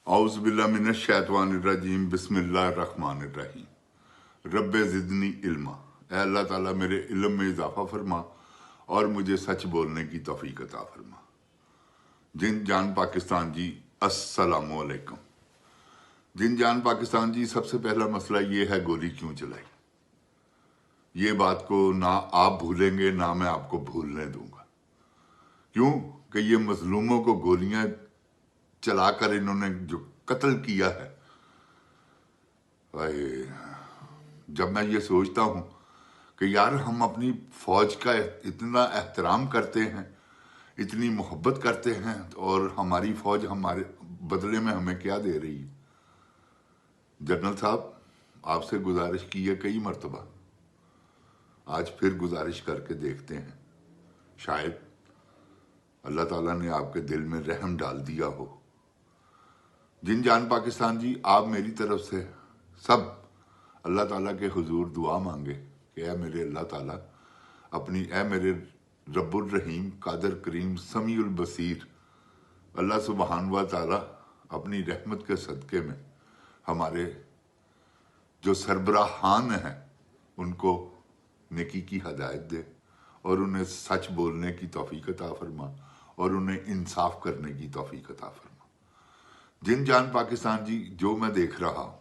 औज़ुबिल्लाहि मिनश्शैतानिर्रजीम बिस्मिल्लाहिर्रहमानिर्रहीम। रब्बे ज़िदनी इल्मा। ऐ अल्लाह ताला मेरे इल्म में इजाफ़ा फरमा और मुझे सच बोलने की तौफीक अता फरमा। जिन जान पाकिस्तान जी, अस्सलामु अलैकुम। जिन जान पाकिस्तान जी, सबसे पहला मसला ये है, गोली क्यों चलाई? ये बात को ना आप भूलेंगे ना मैं आपको भूलने दूंगा। क्यों कि ये मजलूमों को गोलियां चलाकर इन्होंने जो कत्ल किया है, जब मैं ये सोचता हूं कि यार हम अपनी फौज का इतना एहतराम करते हैं, इतनी मोहब्बत करते हैं, और हमारी फौज हमारे बदले में हमें क्या दे रही है। जनरल साहब, आपसे गुजारिश की है कई मर्तबा, आज फिर गुजारिश करके देखते हैं, शायद अल्लाह ताला ने आपके दिल में रहम डाल दिया हो। जिन जान पाकिस्तान जी, आप मेरी तरफ से सब अल्लाह ताला के हुजूर दुआ मांगे कि ऐ मेरे अल्लाह ताला, अपनी ऐ मेरे रब्बुर रहीम कादर करीम समीउल बसीर अल्लाह सुबहान व ताला अपनी रहमत के सदक़े में हमारे जो सरबराहान हैं उनको नेकी की हदायत दे और उन्हें सच बोलने की तौफीक अता फरमा और उन्हें इंसाफ करने की तौफीक अता फरमा। जिन जान पाकिस्तान जी, जो मैं देख रहा हूं,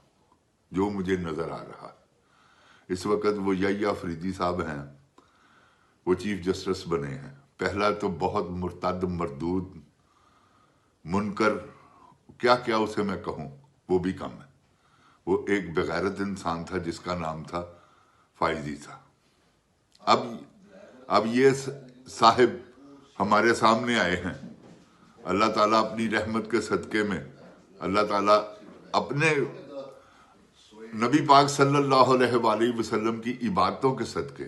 जो मुझे नजर आ रहा है इस वक्त, वो यहिया अफरीदी साहब हैं, वो चीफ जस्टिस बने हैं। पहला तो बहुत मुर्तद, मरदूद, मुनकर, क्या क्या उसे मैं कहूं, वो भी कम है। वो एक बेगैरत इंसान था जिसका नाम था फाइजी था। अब ये साहिब हमारे सामने आए हैं। अल्लाह ताला अपनी रहमत के सदक़े में, अल्लाह ताला अपने नबी पाक सल्लल्लाहु अलैहि वसल्लम की इबादतों के सदक़े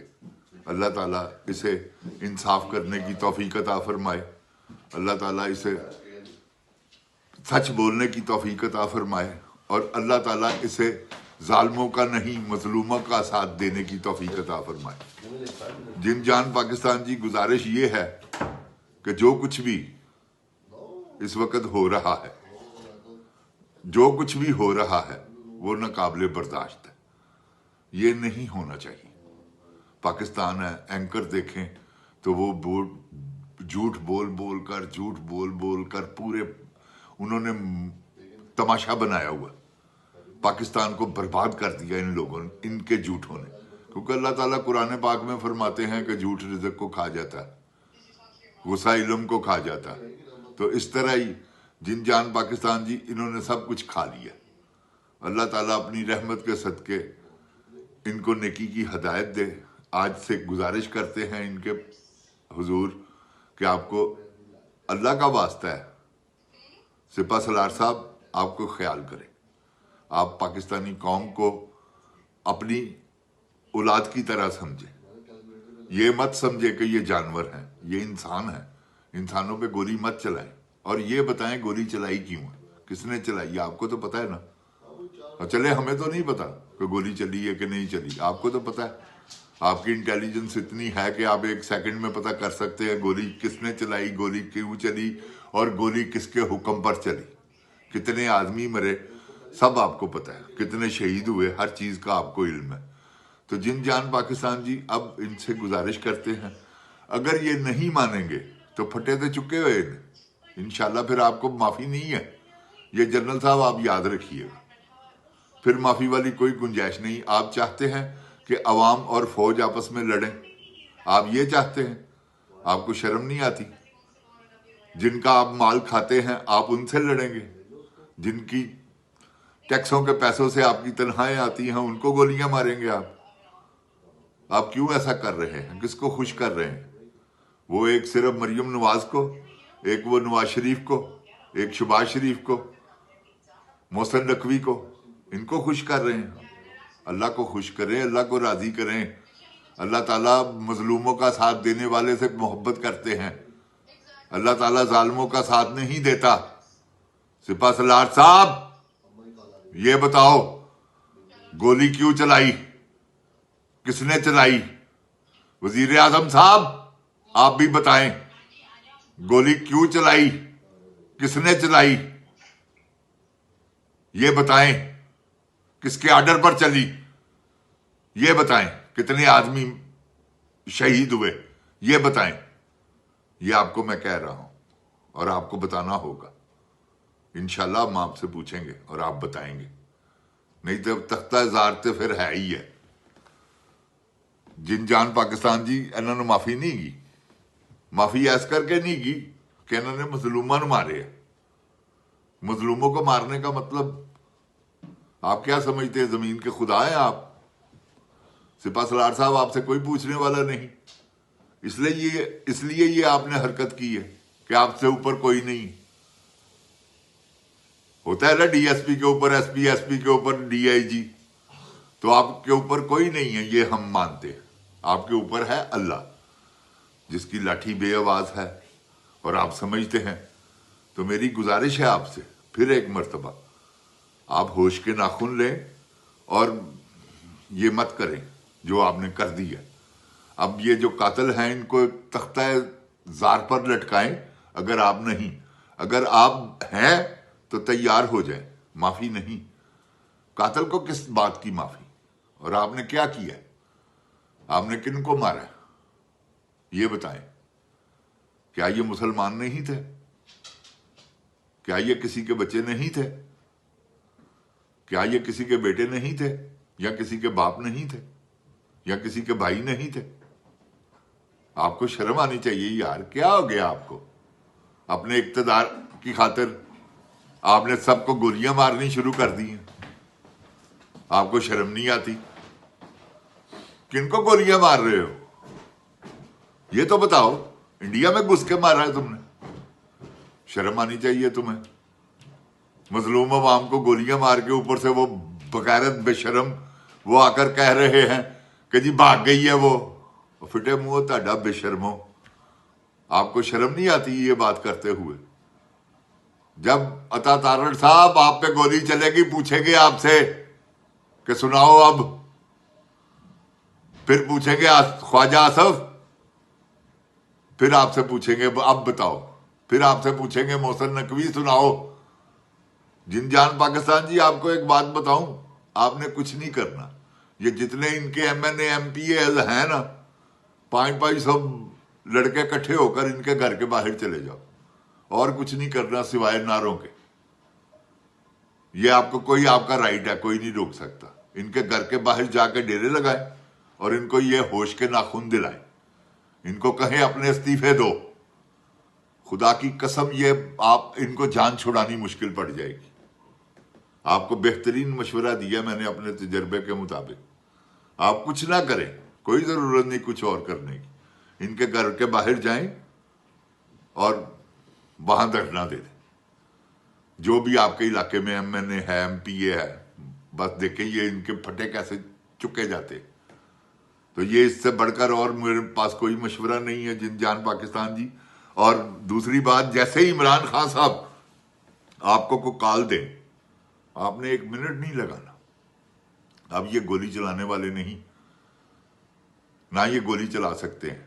अल्लाह ताला इसे इंसाफ करने की तौफीक अता फरमाए। अल्लाह ताला इसे सच बोलने की तौफीक अता फरमाए और अल्लाह ताला इसे जालिमों का नहीं, मजलूमों का साथ देने की तौफीक अता फरमाए। जिन जान पाकिस्तान जी, गुजारिश ये है कि जो कुछ भी इस वक्त हो रहा है, जो कुछ भी हो रहा है, वो नाकाबिले बर्दाश्त है। ये नहीं होना चाहिए। पाकिस्तान है, एंकर देखें तो वो झूठ बोल कर पूरे उन्होंने तमाशा बनाया हुआ, पाकिस्तान को बर्बाद कर दिया इन लोगों ने, इनके झूठों ने। क्योंकि अल्लाह ताला कुरान पाक में फरमाते हैं कि झूठ रिज़्क़ को खा जाता है, गुस्सा इल्म को खा जाता है। तो इस तरह ही जिन जान पाकिस्तान जी, इन्होंने सब कुछ खा लिया। अल्लाह ताला अपनी रहमत के सदक़े इनको नेकी की हदायत दे। आज से गुजारिश करते हैं इनके हुजूर कि आपको अल्लाह का वास्ता है, सिपा सलार साहब, आपको ख्याल करें। आप पाकिस्तानी कौम को अपनी औलाद की तरह समझे। ये मत समझे कि ये जानवर हैं, ये इंसान हैं। इंसानों पे गोली मत चलाएं और ये बताएं गोली चलाई क्यों है, किसने चलाई, आपको तो पता है ना। और चले, हमें तो नहीं पता कि गोली चली है कि नहीं चली, आपको तो पता है। आपकी इंटेलिजेंस इतनी है कि आप एक सेकंड में पता कर सकते हैं गोली किसने चलाई, गोली क्यों चली और गोली किसके हुक्म पर चली, कितने आदमी मरे, सब आपको पता है, कितने शहीद हुए, हर चीज का आपको इल्म है। तो जिन जान पाकिस्तान जी, अब इनसे गुजारिश करते हैं, अगर ये नहीं मानेंगे तो फटे तो चुके हुए इंशाल्लाह, फिर आपको माफी नहीं है। ये जनरल साहब आप याद रखिएगा, फिर माफी वाली कोई गुंजाइश नहीं। आप चाहते हैं कि अवाम और फौज आपस में लड़ें, आप ये चाहते हैं, आपको शर्म नहीं आती? जिनका आप माल खाते हैं आप उनसे लड़ेंगे, जिनकी टैक्सों के पैसों से आपकी तनख्वाहें आती हैं उनको गोलियां मारेंगे आप क्यों ऐसा कर रहे हैं? किसको खुश कर रहे हैं? वो एक सिर्फ मरियम नवाज को, एक वो नवाज शरीफ को, एक शहबाज शरीफ को, मोहसिन नकवी को, इनको खुश कर रहे हैं। अल्लाह को खुश करें, अल्लाह को राजी करें। अल्लाह ताला मजलूमों का साथ देने वाले से मोहब्बत करते हैं, अल्लाह ताला जालिमों का साथ नहीं देता। सिपा सलार साहब, ये बताओ गोली क्यों चलाई, किसने चलाई? वजीर आजम साहब, आप भी बताएं, गोली क्यों चलाई, किसने चलाई? یہ بتائیں کس کے آرڈر پر چلی، یہ بتائیں کتنے آدمی شہید ہوئے، یہ بتائیں. یہ آپ کو میں کہہ رہا ہوں اور آپ کو بتانا ہوگا. انشاءاللہ ہم آپ سے پوچھیں گے اور آپ بتائیں گے، نہیں تو تختہ زارتے پھر ہے ہی ہے. جن جان پاکستان جی انہوں نے معافی نہیں کی، معافی ایس کر کے نہیں کی کہ انہوں نے مظلوموں مارے. مظلوموں کو مارنے کا مطلب آپ کیا سمجھتے ہیں؟ زمین کے خدا ہیں آپ؟ سپاہ سالار صاحب آپ سے کوئی پوچھنے والا نہیں. اس لیے یہ آپ نے حرکت کی ہے کہ آپ سے اوپر کوئی نہیں. ہوتا ہے نا ڈی ایس پی کے اوپر ایس پی کے اوپر ڈی آئی جی، تو آپ کے اوپر کوئی نہیں ہے، یہ ہم مانتے ہیں. آپ کے اوپر ہے اللہ، جس کی لاٹھی بے آواز ہے اور آپ سمجھتے ہیں. تو میری گزارش ہے آپ سے پھر ایک مرتبہ، آپ ہوش کے ناخن لیں اور یہ مت کریں جو آپ نے کر دی ہے. اب یہ جو قاتل ہیں ان کو تختہ زار پر لٹکائیں. اگر آپ نہیں، اگر آپ ہیں تو تیار ہو جائیں. معافی نہیں. قاتل کو کس بات کی معافی؟ اور آپ نے کیا کیا؟ آپ نے کن کو مارا؟ یہ بتائیں. کیا یہ مسلمان نہیں تھے؟ کیا یہ کسی کے بچے نہیں تھے؟ کیا یہ کسی کے بیٹے نہیں تھے، یا کسی کے باپ نہیں تھے، یا کسی کے بھائی نہیں تھے؟ آپ کو شرم آنی چاہیے یار. کیا ہو گیا آپ کو؟ اپنے اقتدار کی خاطر آپ نے سب کو گولیاں مارنی شروع کر دی ہیں. آپ کو شرم نہیں آتی؟ کن کو گولیاں مار رہے ہو یہ تو بتاؤ. انڈیا میں گھس کے مارا ہے تم نے، شرم آنی چاہیے تمہیں. مظلوم عوام کو گولیاں مار کے اوپر سے وہ بغیرت بے شرم وہ آ کر کہہ رہے ہیں کہ جی بھاگ گئی ہے وہ. فٹے منہ تہاڈا بے شرمو. آپ کو شرم نہیں آتی یہ بات کرتے ہوئے؟ جب عطا تارڑ صاحب آپ پہ گولی چلے گی پوچھیں گے آپ سے کہ سناؤ اب. پھر پوچھیں گے خواجہ آصف، پھر آپ سے پوچھیں گے اب بتاؤ. پھر آپ سے پوچھیں گے محسن نقوی سناؤ. جن جان پاکستان جی آپ کو ایک بات بتاؤں، آپ نے کچھ نہیں کرنا. یہ جتنے ان کے M N A M P A ہیں نا، 500 لڑکے کٹھے ہو کر ان کے گھر کے باہر چلے جاؤ، اور کچھ نہیں کرنا سوائے نعروں کے. یہ آپ کو کوئی آپ کا رائٹ ہے، کوئی نہیں روک سکتا. ان کے گھر کے باہر جا کے ڈیرے لگائیں اور ان کو یہ ہوش کے ناخن دلائیں. ان کو کہیں اپنے استعفے دو. خدا کی قسم یہ آپ ان کو جان چھڑانی مشکل پڑ جائے گی. آپ کو بہترین مشورہ دیا میں نے اپنے تجربے کے مطابق. آپ کچھ نہ کریں، کوئی ضرورت نہیں کچھ اور کرنے کی. ان کے گھر کے باہر جائیں اور وہاں دھرنا دے دیں. جو بھی آپ کے علاقے میں ایم این اے ہے، ایم پی اے ہے، بس دیکھیں یہ ان کے پھٹے کیسے چکے جاتے. تو یہ اس سے بڑھ کر اور میرے پاس کوئی مشورہ نہیں ہے جن جان پاکستان جی. اور دوسری بات، جیسے ہی عمران خان صاحب آپ کو کال دیں، آپ نے 1 منٹ نہیں لگانا. اب یہ گولی چلانے والے نہیں، نہ یہ گولی چلا سکتے ہیں،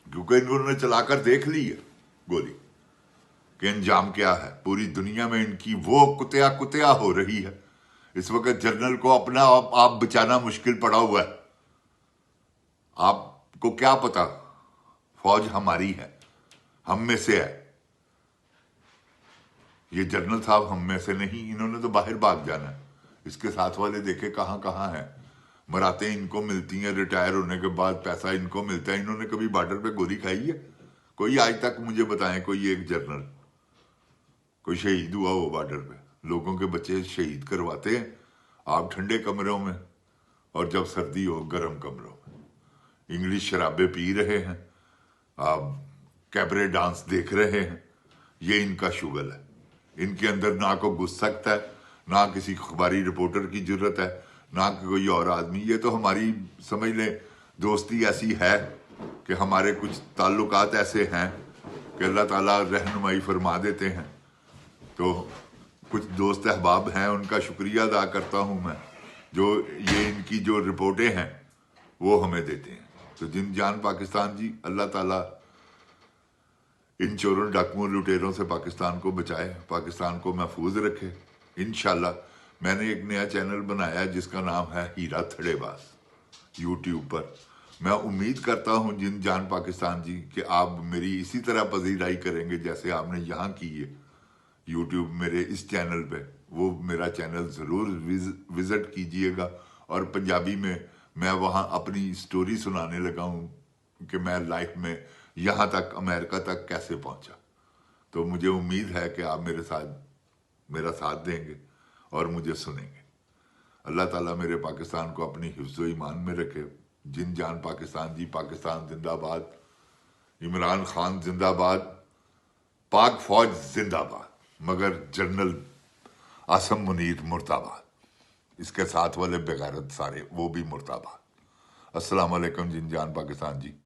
کیونکہ انہوں نے چلا کر دیکھ لی ہے گولی کہ انجام کیا ہے. پوری دنیا میں ان کی وہ کتیا ہو رہی ہے. اس وقت جنرل کو اپنا آپ بچانا مشکل پڑا ہوا ہے. آپ کو کیا پتا فوج ہماری ہے، ہم میں سے ہے. یہ جنرل صاحب ہم میں سے نہیں، انہوں نے تو باہر بھاگ جانا ہے. اس کے ساتھ والے دیکھے کہاں کہاں ہیں. مراتیں ان کو ملتی ہیں، ریٹائر ہونے کے بعد پیسہ ان کو ملتا ہے. انہوں نے کبھی بارڈر پہ گولی کھائی ہے؟ کوئی آج تک مجھے بتائیں کوئی ایک جنرل کوئی شہید ہوا ہو بارڈر پہ؟ لوگوں کے بچے شہید کرواتے ہیں آپ ٹھنڈے کمروں میں، اور جب سردی ہو گرم کمروں میں. انگلش شرابیں پی رہے ہیں، آپ کیبرے ڈانس دیکھ رہے ہیں. یہ ان کا شغل ہے. ان کے اندر نہ کو گھس سکتا ہے، نہ کسی اخباری رپورٹر کی جرت ہے، نہ کوئی اور آدمی. یہ تو ہماری سمجھ لیں دوستی ایسی ہے کہ ہمارے کچھ تعلقات ایسے ہیں کہ اللہ تعالیٰ رہنمائی فرما دیتے ہیں. تو کچھ دوست احباب ہیں، ان کا شکریہ ادا کرتا ہوں میں، جو یہ ان کی جو رپورٹیں ہیں وہ ہمیں دیتے ہیں. تو جن جان پاکستان جی، اللہ تعالیٰ ان چوروں ڈاکوؤں لٹیروں سے پاکستان کو بچائے، پاکستان کو محفوظ رکھے. इंशाल्लाह मैंने एक नया चैनल बनाया है जिसका नाम है हीरा थड़ेबाज यूट्यूब पर। मैं उम्मीद करता हूं जिन जान पाकिस्तान जी कि आप मेरी इसी तरह पजीराई करेंगे जैसे आपने यहाँ की है यूट्यूब मेरे इस चैनल पे। वो मेरा चैनल ज़रूर विज़िट कीजिएगा। और पंजाबी में मैं वहाँ अपनी स्टोरी सुनाने लगा हूँ कि मैं लाइफ में यहाँ तक अमेरिका तक कैसे पहुँचा। तो मुझे उम्मीद है कि आप मेरा साथ देंगे और मुझे सुनेंगे। अल्लाह ताला मेरे पाकिस्तान को अपनी हिफ्ज़ो ईमान में रखे। जिन जान पाकिस्तान जी, पाकिस्तान जिंदाबाद, इमरान खान जिंदाबाद, पाक फौज जिंदाबाद, मगर जनरल आसम मुनीर मुर्दाबाद, इसके साथ वाले बेगैरत सारे वो भी मुर्दाबाद। अस्सलाम वालेकुम जिन जान पाकिस्तान जी।